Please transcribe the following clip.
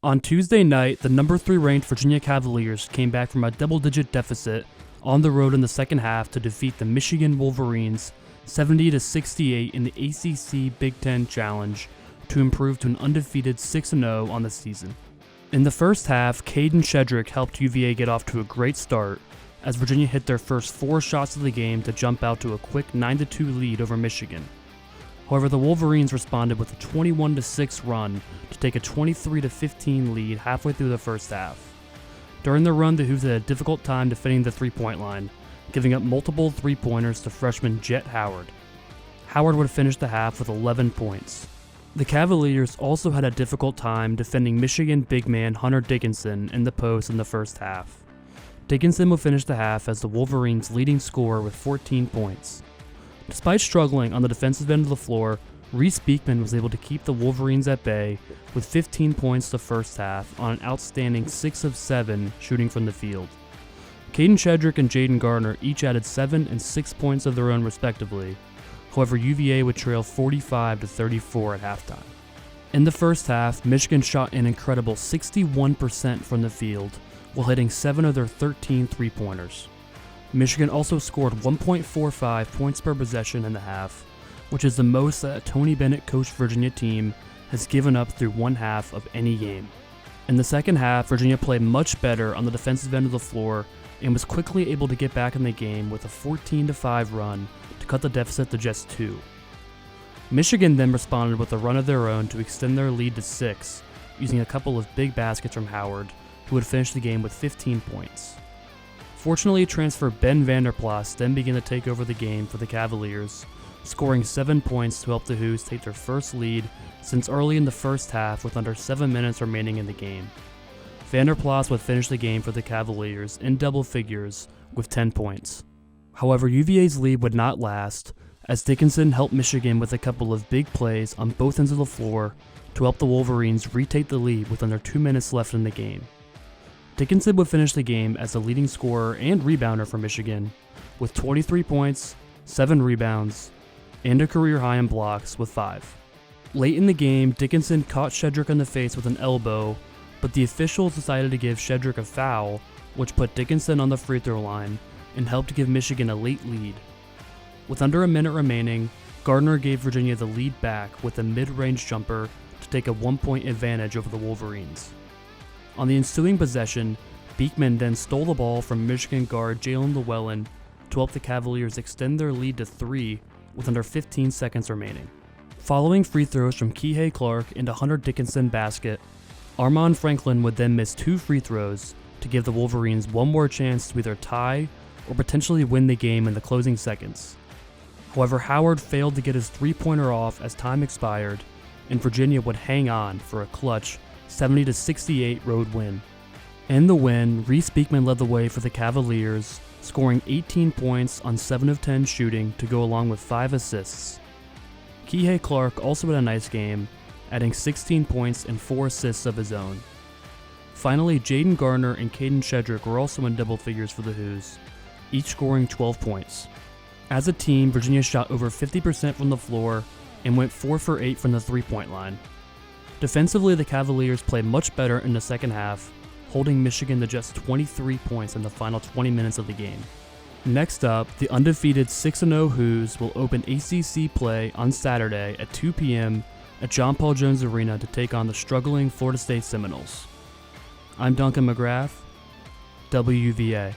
On Tuesday night, the number 3 ranked Virginia Cavaliers came back from a double-digit deficit on the road in the second half to defeat the Michigan Wolverines 70-68 in the ACC Big Ten Challenge to improve to an undefeated 6-0 on the season. In the first half, Caden Shedrick helped UVA get off to a great start as Virginia hit their first 4 shots of the game to jump out to a quick 9-2 lead over Michigan. However, the Wolverines responded with a 21-6 run to take a 23-15 lead halfway through the first half. During the run, the Hoos had a difficult time defending the three-point line, giving up multiple three-pointers to freshman Jet Howard. Howard would finish the half with 11 points. The Cavaliers also had a difficult time defending Michigan big man Hunter Dickinson in the post in the first half. Dickinson would finish the half as the Wolverines' leading scorer with 14 points. Despite struggling on the defensive end of the floor, Reese Beekman was able to keep the Wolverines at bay with 15 points the first half on an outstanding 6 of 7 shooting from the field. Caden Shedrick and Jaden Gardner each added 7 and 6 points of their own respectively. However, UVA would trail 45-34 at halftime. In the first half, Michigan shot an incredible 61% from the field while hitting 7 of their 13 three-pointers. Michigan also scored 1.45 points per possession in the half, which is the most that a Tony Bennett-coached Virginia team has given up through one half of any game. In the second half, Virginia played much better on the defensive end of the floor and was quickly able to get back in the game with a 14-5 run to cut the deficit to just 2. Michigan then responded with a run of their own to extend their lead to 6, using a couple of big baskets from Howard, who would finish the game with 15 points. Fortunately, transfer Ben Vanderplas then began to take over the game for the Cavaliers, scoring 7 points to help the Hoos take their first lead since early in the first half with under 7 minutes remaining in the game. Vanderplas would finish the game for the Cavaliers in double figures with 10 points. However, UVA's lead would not last, as Dickinson helped Michigan with a couple of big plays on both ends of the floor to help the Wolverines retake the lead with under 2 minutes left in the game. Dickinson would finish the game as the leading scorer and rebounder for Michigan, with 23 points, 7 rebounds, and a career high in blocks with 5. Late in the game, Dickinson caught Shedrick in the face with an elbow, but the officials decided to give Shedrick a foul, which put Dickinson on the free throw line and helped give Michigan a late lead. With under a minute remaining, Gardner gave Virginia the lead back with a mid-range jumper to take a 1-point advantage over the Wolverines. On the ensuing possession, Beekman then stole the ball from Michigan guard Jalen Llewellyn to help the Cavaliers extend their lead to 3 with under 15 seconds remaining. Following free throws from Kihei Clark and a Hunter Dickinson basket, Armand Franklin would then miss 2 free throws to give the Wolverines one more chance to either tie or potentially win the game in the closing seconds. However, Howard failed to get his three-pointer off as time expired, and Virginia would hang on for a clutch 70-68 road win. In the win, Reese Beekman led the way for the Cavaliers, scoring 18 points on 7 of 10 shooting to go along with 5 assists. Kihei Clark also had a nice game, adding 16 points and 4 assists of his own. Finally, Jaden Gardner and Caden Shedrick were also in double figures for the Hoos, each scoring 12 points. As a team, Virginia shot over 50% from the floor and went 4 for 8 from the three-point line. Defensively, the Cavaliers played much better in the second half, holding Michigan to just 23 points in the final 20 minutes of the game. Next up, the undefeated 6-0 Hoos will open ACC play on Saturday at 2 p.m. at John Paul Jones Arena to take on the struggling Florida State Seminoles. I'm Duncan McGrath, WUVA.